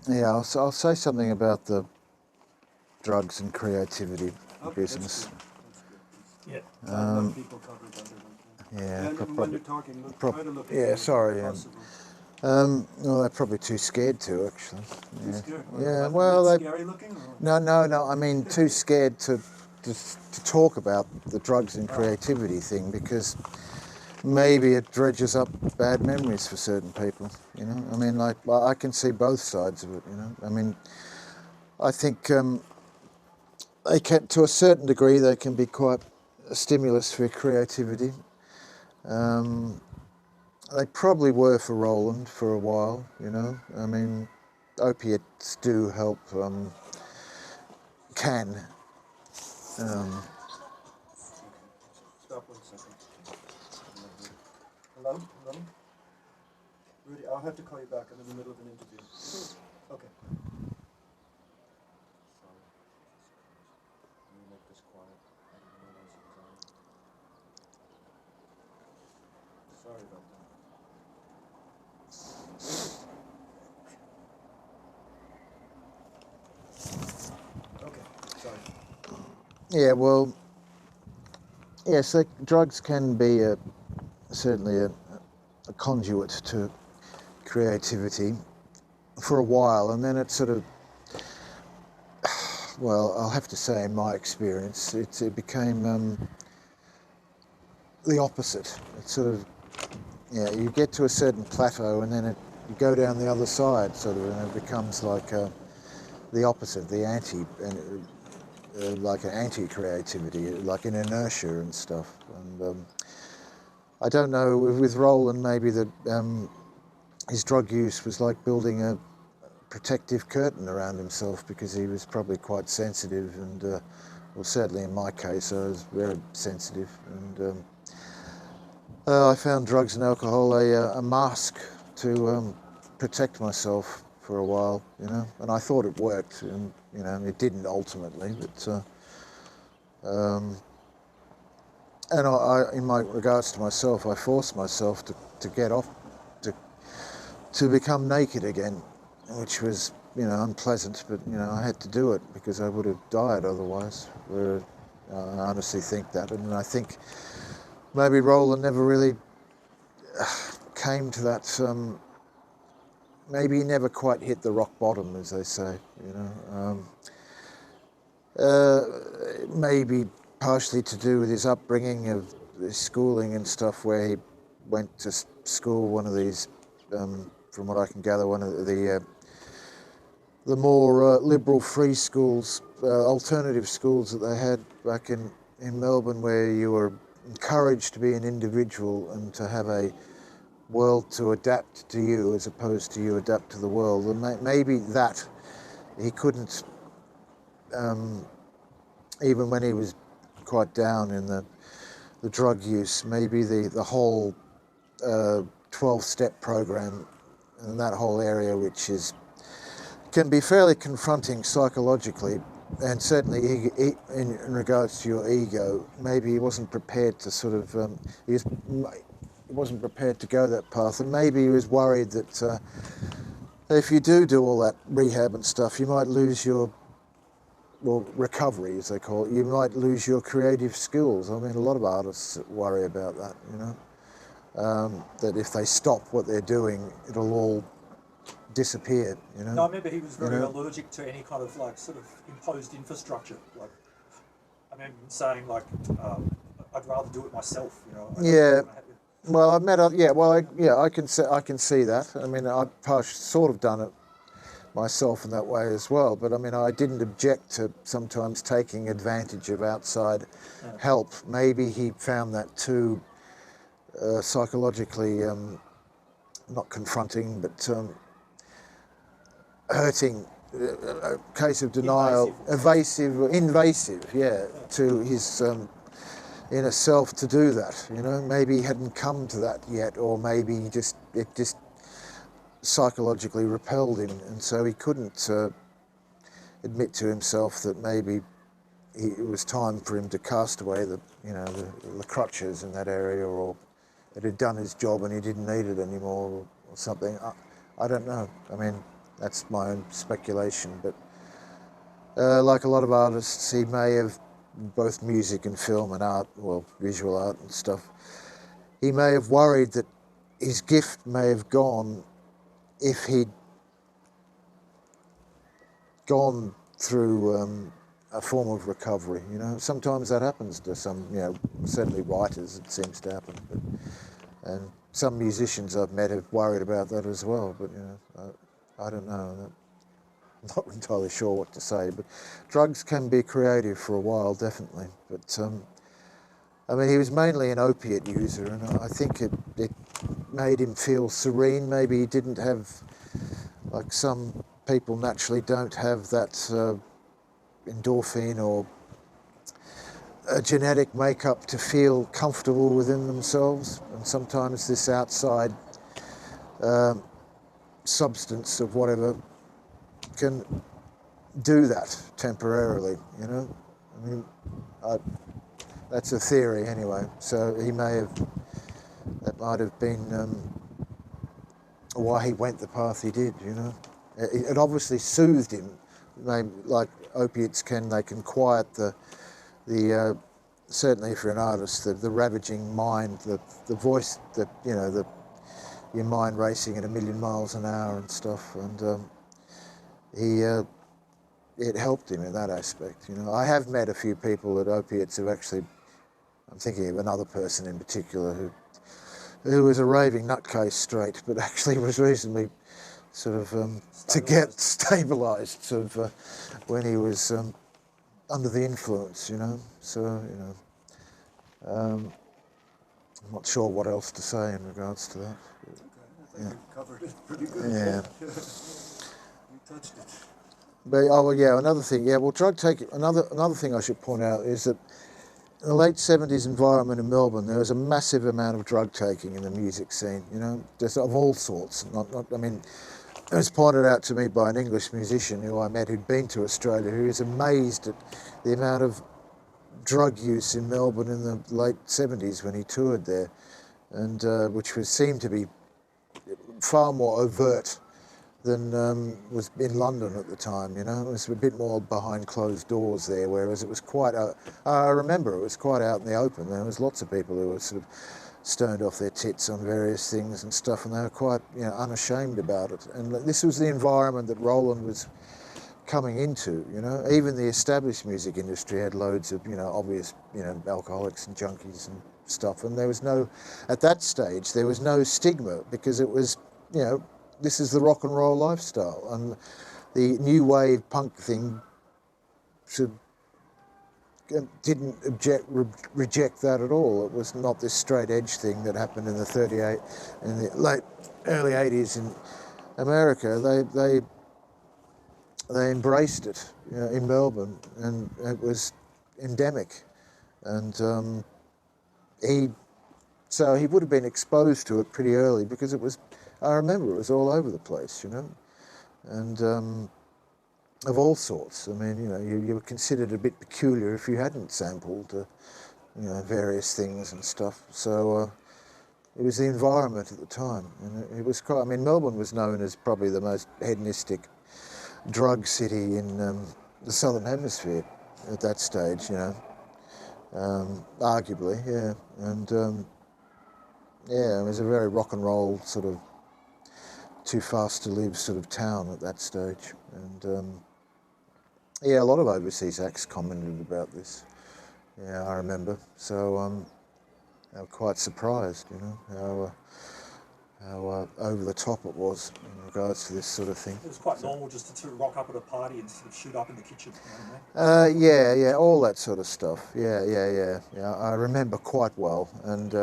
Speaker 2: Yeah, I'll say something about the drugs and creativity business.
Speaker 4: That's good.
Speaker 3: Yeah.
Speaker 4: Not enough people covered under them.
Speaker 2: Yeah,
Speaker 4: And when you're talking, try to look
Speaker 2: yeah,
Speaker 4: as
Speaker 2: sorry.
Speaker 4: possible.
Speaker 2: Well, they're probably too scared to, actually.
Speaker 4: Too
Speaker 2: Yeah,
Speaker 4: scared.
Speaker 2: yeah.
Speaker 4: What,
Speaker 2: well,
Speaker 4: a
Speaker 2: they
Speaker 4: bit scary looking? Or?
Speaker 2: no. I mean, too scared to to talk about the drugs and creativity thing, because maybe it dredges up bad memories for certain people, you know. I mean, like, I can see both sides of it, you know. I mean, I think they can, to a certain degree, they can be quite a stimulus for creativity. They probably were for Roland for a while, you know. I mean, opiates do help, can.
Speaker 4: Stop 1 second. Hello? Hello? Rudy, I'll have to call you back. I'm in the middle of an interview. Okay. Sorry. Let me make this quiet. I didn't realize it was on. Sorry about that. Okay, sorry.
Speaker 2: Yeah, well, yes, drugs can be certainly a conduit to creativity for a while, and then it sort of, well, I'll have to say in my experience, it became the opposite. It sort of, yeah, you get to a certain plateau and then you go down the other side, sort of, and it becomes like the opposite, the anti, and like an anti-creativity, like an inertia and stuff. And I don't know, with Roland, maybe that his drug use was like building a protective curtain around himself, because he was probably quite sensitive, and well, certainly in my case, I was very sensitive, and I found drugs and alcohol a mask to protect myself for a while, you know, and I thought it worked, and you know, it didn't ultimately, but and in my regards to myself, I forced myself to get off, to become naked again, which was, you know, unpleasant, but you know, I had to do it because I would have died otherwise. I honestly think that, and I think maybe Roland never really came to that. Maybe he never quite hit the rock bottom, as they say, you know. Maybe partially to do with his upbringing, of his schooling and stuff, where he went to school, one of these, from what I can gather, one of the more liberal free schools, alternative schools that they had back in Melbourne, where you were encouraged to be an individual and to have a world to adapt to you as opposed to you adapt to the world. And maybe that he couldn't, even when he was quite down in the drug use, maybe the whole 12-step program and that whole area, which can be fairly confronting psychologically, and certainly in regards to your ego, maybe he wasn't prepared to sort of, he wasn't prepared to go that path, and maybe he was worried that if you do all that rehab and stuff, you might lose your, well, recovery, as they call it, you might lose your creative skills. I mean, a lot of artists worry about that, you know, that if they stop what they're doing, it'll all disappear, you know.
Speaker 3: No, I remember he was very allergic to any kind of like sort of imposed infrastructure. Like, I remember him saying like, I'd rather do it myself, you know.
Speaker 2: Yeah. Well, I've met, I can see that. I mean, I've sort of done it myself in that way as well. But I mean, I didn't object to sometimes taking advantage of outside help. Maybe he found that too psychologically not confronting, but hurting. A case of denial, invasive, yeah, to his inner self to do that. You know, maybe he hadn't come to that yet, or maybe it just psychologically repelled him, and so he couldn't admit to himself that maybe it was time for him to cast away the crutches in that area, or it had done his job and he didn't need it anymore, or something. I don't know. I mean, that's my own speculation, but like a lot of artists, he may have, both music and film and art, well, visual art and stuff, he may have worried that his gift may have gone if he'd gone through a form of recovery. You know, sometimes that happens to some, you know, certainly writers. It seems to happen, and some musicians I've met have worried about that as well. But you know, I don't know. I'm not entirely sure what to say. But drugs can be creative for a while, definitely. But I mean, he was mainly an opiate user, and I think it made him feel serene. Maybe he didn't have, like some people naturally don't have that endorphin or a genetic makeup to feel comfortable within themselves, and sometimes this outside substance of whatever can do that temporarily, you know. I mean, that's a theory anyway, so he may have, that might have been why he went the path he did, you know. It obviously soothed him, maybe like opiates can, they can quiet the certainly for an artist, the ravaging mind, the voice, you know, your mind racing at 1,000,000 miles an hour and stuff, and it helped him in that aspect, you know. I have met a few people that opiates have actually, I'm thinking of another person in particular who was a raving nutcase straight, but actually was reasonably sort of to get stabilised sort of when he was under the influence, you know. So, you know, I'm not sure what else to say in regards to that.
Speaker 4: Okay, I think you've covered it pretty good.
Speaker 2: Yeah.
Speaker 4: You touched it.
Speaker 2: But, oh, well, yeah, another thing, yeah, well, drug taking, another thing I should point out is that in the late 70s environment in Melbourne, there was a massive amount of drug taking in the music scene, you know, just of all sorts. I mean, it was pointed out to me by an English musician who I met who'd been to Australia, who was amazed at the amount of drug use in Melbourne in the late 70s when he toured there, and which seemed to be far more overt than was in London at the time, you know. It was a bit more behind closed doors there, whereas it was quite, I remember it was quite out in the open. There was lots of people who were sort of stoned off their tits on various things and stuff, and they were quite, you know, unashamed about it. And this was the environment that Roland was coming into, you know. Even the established music industry had loads of, you know, obvious, you know, alcoholics and junkies and stuff, and there was no, at that stage, there was no stigma because it was, you know, this is the rock and roll lifestyle, and the new wave punk thing didn't reject that at all. It was not this straight edge thing that happened in the early 80s in America. They embraced it, you know, in Melbourne, and it was endemic, and so he would have been exposed to it pretty early because it was, I remember it was all over the place, you know, and of all sorts. I mean, you know, you were considered a bit peculiar if you hadn't sampled, you know, various things and stuff. So it was the environment at the time, and it was quite, I mean, Melbourne was known as probably the most hedonistic drug city in the Southern Hemisphere at that stage, you know, arguably, yeah, and yeah, it was a very rock and roll sort of too fast to live sort of town at that stage, and yeah, a lot of overseas acts commented about this. Yeah, I remember. So they were quite surprised, you know, how over the top it was in regards to this sort of thing.
Speaker 3: It was quite normal just to rock up at a party and sort of shoot up in the kitchen, you know what I mean?
Speaker 2: Yeah, all that sort of stuff. Yeah. I remember quite well, and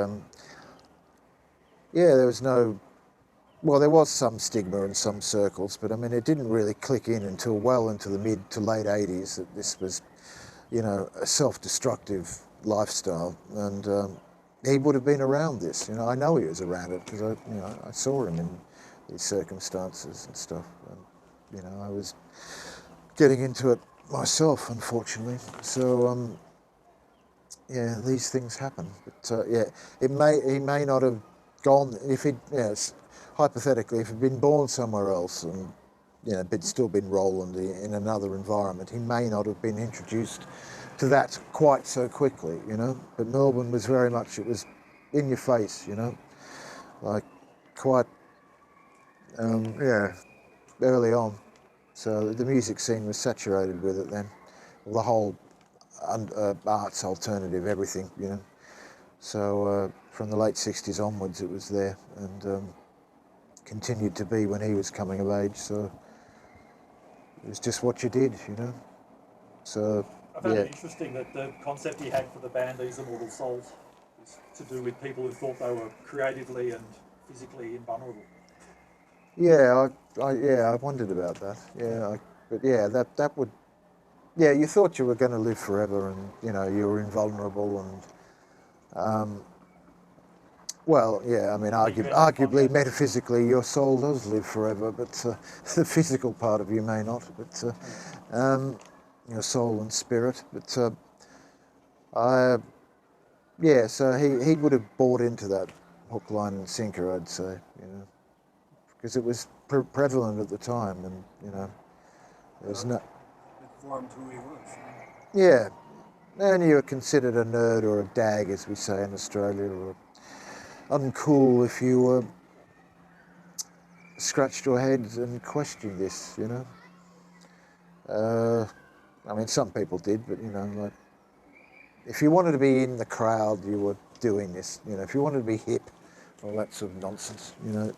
Speaker 2: yeah, there was no. Well, there was some stigma in some circles, but I mean, it didn't really click in until well into the mid to late 80s that this was, you know, a self-destructive lifestyle, and he would have been around this. You know, I know he was around it because I saw him in these circumstances and stuff. And, you know, I was getting into it myself, unfortunately. So yeah, these things happen. But yeah, he may not have gone if he'd, hypothetically, if he'd been born somewhere else and, you know, but still been Roland in another environment, he may not have been introduced to that quite so quickly, you know. But Melbourne was very much, it was in your face, you know, like quite, yeah, early on. So the music scene was saturated with it then. the whole arts alternative, everything, you know. So from the late 60s onwards it was there, and continued to be when he was coming of age, so it was just what you did, you know. So
Speaker 3: I found
Speaker 2: yeah,
Speaker 3: it interesting that the concept he had for the band These Immortal Souls is to do with people who thought they were creatively and physically invulnerable.
Speaker 2: I wondered about that. But yeah, that would, yeah, you thought you were going to live forever, and you know you were invulnerable, and well, yeah, I mean,
Speaker 3: think you end up finding
Speaker 2: arguably,
Speaker 3: out-
Speaker 2: metaphysically, your soul does live forever, but the physical part of you may not. But your soul and spirit. But I, yeah, so he would have bought into that hook, line, and sinker, I'd say, you know, because it was prevalent at the time, and you know, there's no,
Speaker 4: It formed who he was.
Speaker 2: yeah, and you were considered a nerd or a dag, as we say in Australia, or uncool if you scratched your head and questioned this, you know. I mean, some people did, but you know, like, if you wanted to be in the crowd, you were doing this. You know, if you wanted to be hip, all that sort of nonsense, you know.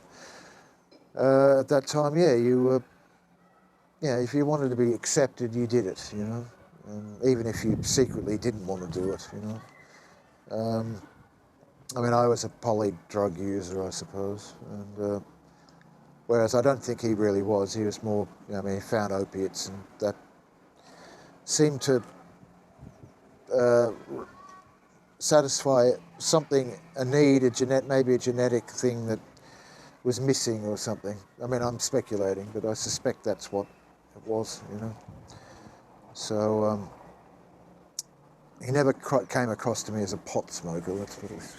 Speaker 2: At that time, yeah, you were, yeah, if you wanted to be accepted, you did it, you know. Even if you secretly didn't want to do it, you know. I mean, I was a poly drug user, I suppose, and whereas I don't think he really was. He was more, you know, I mean, he found opiates, and that seemed to satisfy something, a need, maybe a genetic thing that was missing or something. I mean, I'm speculating, but I suspect that's what it was, you know. So he never came across to me as a pot smoker. That's what it was.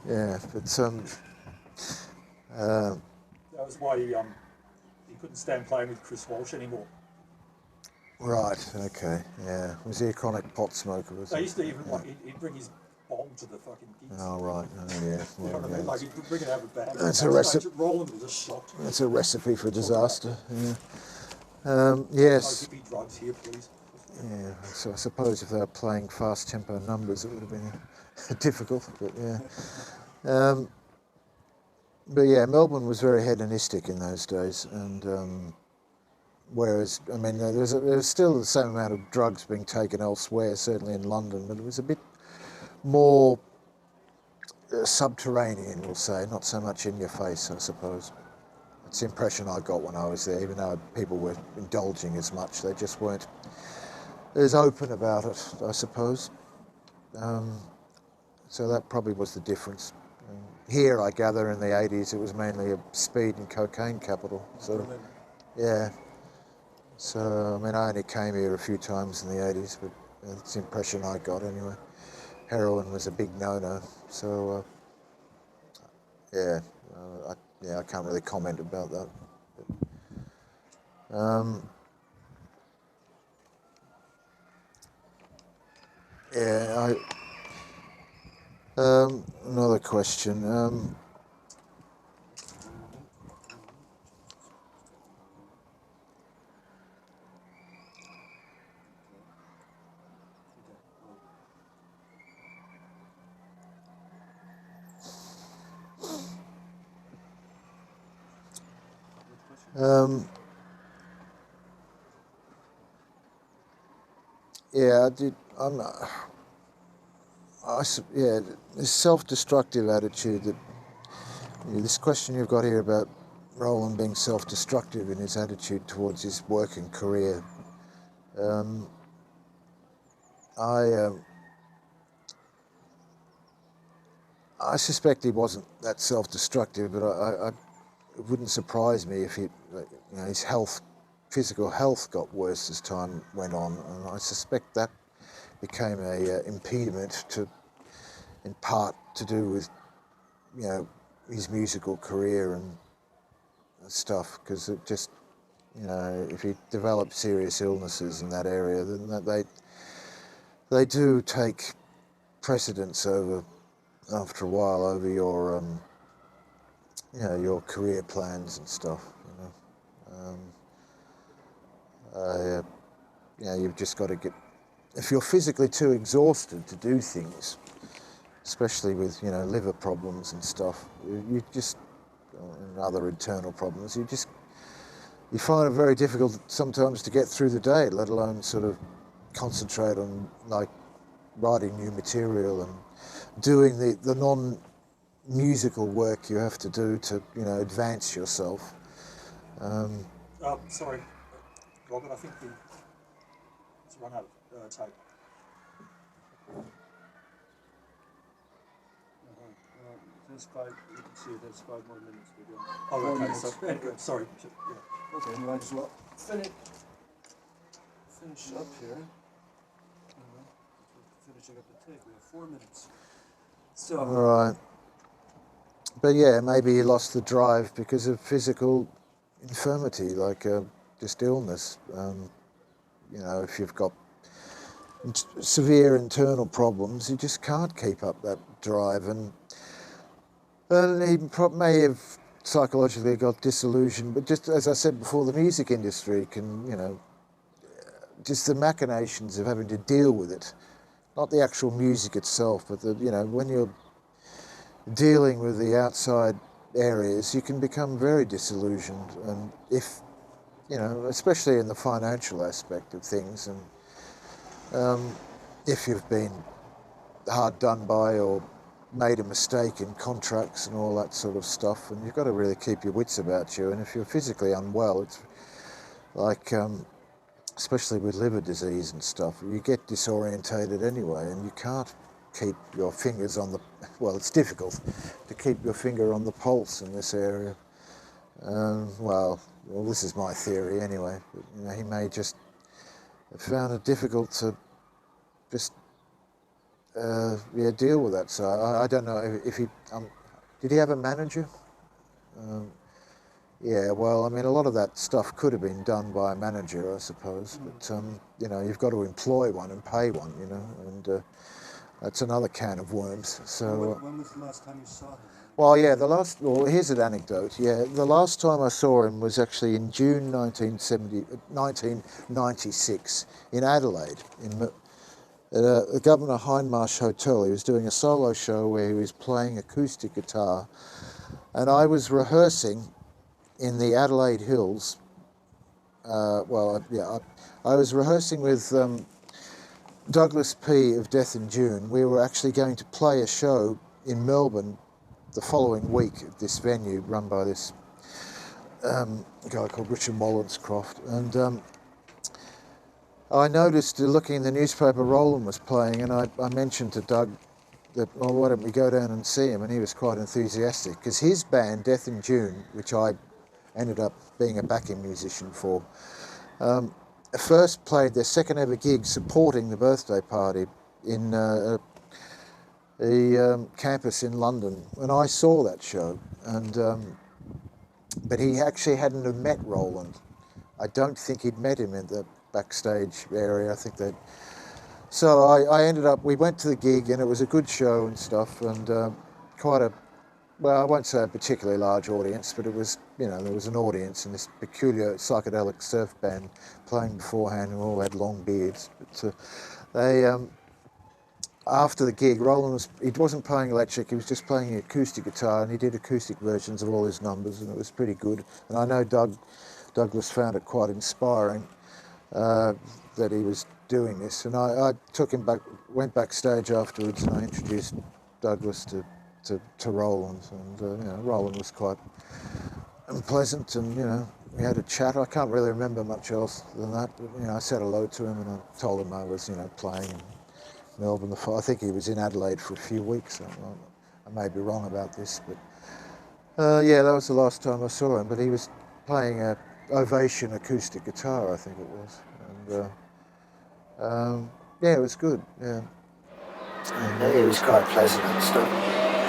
Speaker 2: Yeah, but
Speaker 3: That was why he couldn't stand playing with Chris Walsh anymore.
Speaker 2: right, okay, yeah. Was he a chronic pot smoker? Was
Speaker 3: They
Speaker 2: he?
Speaker 3: used to even
Speaker 2: Yeah.
Speaker 3: like he'd bring his bong to the fucking gigs.
Speaker 2: Oh right, oh, yeah,
Speaker 3: You know
Speaker 2: yeah,
Speaker 3: what I mean?
Speaker 2: yeah.
Speaker 3: Like he'd bring it out of the band.
Speaker 2: That's a
Speaker 3: Backstage,
Speaker 2: recipe.
Speaker 3: Roland was just shocked.
Speaker 2: That's a recipe for disaster. Yeah.
Speaker 3: No
Speaker 2: Yes.
Speaker 3: hippie drugs here, please.
Speaker 2: Yeah. So I suppose if they were playing fast tempo numbers, it would have been difficult. But yeah. But yeah, Melbourne was very hedonistic in those days, and whereas I mean there's still the same amount of drugs being taken elsewhere, certainly in London, but it was a bit more subterranean, we'll say, not so much in your face, I suppose. It's the impression I got when I was there, even though people were indulging as much, they just weren't as open about it, I suppose. So that probably was the difference. Here, I gather, in the 80s, it was mainly a speed and cocaine capital. So,
Speaker 4: Berlin.
Speaker 2: yeah. So, I mean, I only came here a few times in the 80s, but that's the impression I got anyway. Heroin was a big no-no. So, yeah, I can't really comment about that. Yeah, another question. Um, yeah, I did. Yeah, this self-destructive attitude that this question you've got here about Roland being self-destructive in his attitude towards his work and career. I I suspect he wasn't that self-destructive, but it wouldn't surprise me if his physical health got worse as time went on, and I suspect that became a impediment in part to do with his musical career and stuff, because it just if he developed serious illnesses in that area, then they do take precedence over after a while over your career plans and stuff. You've just got to get. If you're physically too exhausted to do things, especially with liver problems and stuff, you just and other internal problems, you find it very difficult sometimes to get through the day, let alone sort of concentrate on like writing new material and doing the non-musical work you have to do to advance yourself.
Speaker 3: Sorry, Robert, I think it's run out of tape.
Speaker 4: There's 5, you can see there's 5 more minutes to go.
Speaker 3: Oh,
Speaker 4: 4
Speaker 3: okay,
Speaker 4: minutes.
Speaker 3: so, anyway, sorry. Yeah.
Speaker 4: Okay, we might as well finish up here. Finishing up the tape, we have 4 minutes. So,
Speaker 2: Right. But yeah, maybe you lost the drive because of physical infirmity, like just illness. If you've got severe internal problems, you just can't keep up that drive, and he may have psychologically got disillusioned. But just as I said before, the music industry can, just the machinations of having to deal with it, not the actual music itself, but when you're dealing with the outside areas, you can become very disillusioned, and especially in the financial aspect of things, and if you've been hard done by or made a mistake in contracts and all that sort of stuff, and you've got to really keep your wits about you. And if you're physically unwell, it's like, especially with liver disease and stuff, you get disorientated anyway, and you can't keep your fingers on the, well, it's difficult to keep your finger on the pulse in this area. Well, this is my theory anyway, but, he may just have found it difficult to just deal with that. So I don't know if he did he have a manager? Yeah, well, I mean, a lot of that stuff could have been done by a manager, I suppose. But you've got to employ one and pay one, and that's another can of worms. So
Speaker 4: when was the last time you saw him?
Speaker 2: well, yeah, here's an anecdote. Yeah, the last time I saw him was actually in June 1996 in Adelaide, at the Governor Hindmarsh Hotel. He was doing a solo show where he was playing acoustic guitar, and I was rehearsing in the Adelaide Hills. I was rehearsing with Douglas P. of Death in June. We were actually going to play a show in Melbourne the following week at this venue run by this guy called Richard Mollinscroft, and I noticed, looking in the newspaper, Roland was playing, and I mentioned to Doug that, well, why don't we go down and see him? And he was quite enthusiastic, because his band, Death in June, which I ended up being a backing musician for, first played their second ever gig supporting the birthday party in the campus in London. And I saw that show, and but he actually hadn't have met Roland. I don't think he'd met him in the backstage area. I think that. So I ended up. We went to the gig, and it was a good show and stuff, and quite a. Well, I won't say a particularly large audience, but it was, there was an audience, and this peculiar psychedelic surf band playing beforehand, who all had long beards. But they, after the gig, Roland he wasn't playing electric, he was just playing an acoustic guitar, and he did acoustic versions of all his numbers, and it was pretty good. And I know Douglas found it quite inspiring that he was doing this, and I took him back, went backstage afterwards, and I introduced Douglas to Roland, and Roland was quite pleasant, and we had a chat. I can't really remember much else than that, but I said hello to him, and I told him I was playing in Melbourne. I think he was in Adelaide for a few weeks. I may be wrong about this, but yeah, that was the last time I saw him. But he was playing a Ovation acoustic guitar, I think it was, and yeah, it was good. Yeah, and he was quite pleasant and stuff.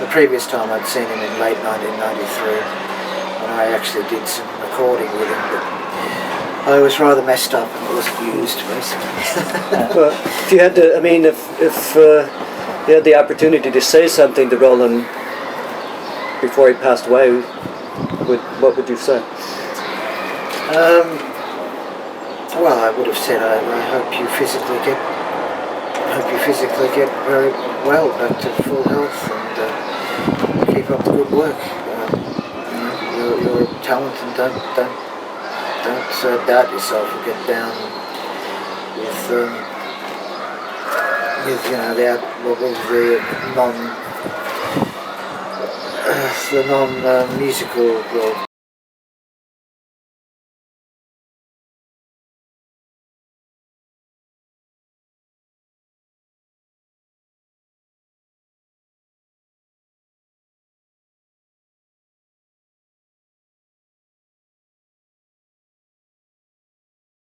Speaker 2: The previous time I'd seen him in late 1993, when I actually did some recording with him, but I was rather messed up and wasn't used, basically.
Speaker 1: Well, if you had to, if you had the opportunity to say something to Roland before he passed away, what would you say?
Speaker 2: Well, I would have said I hope you physically get very well back to full health and keep up the good work. You're a talent and don't doubt yourself or get down with the non musical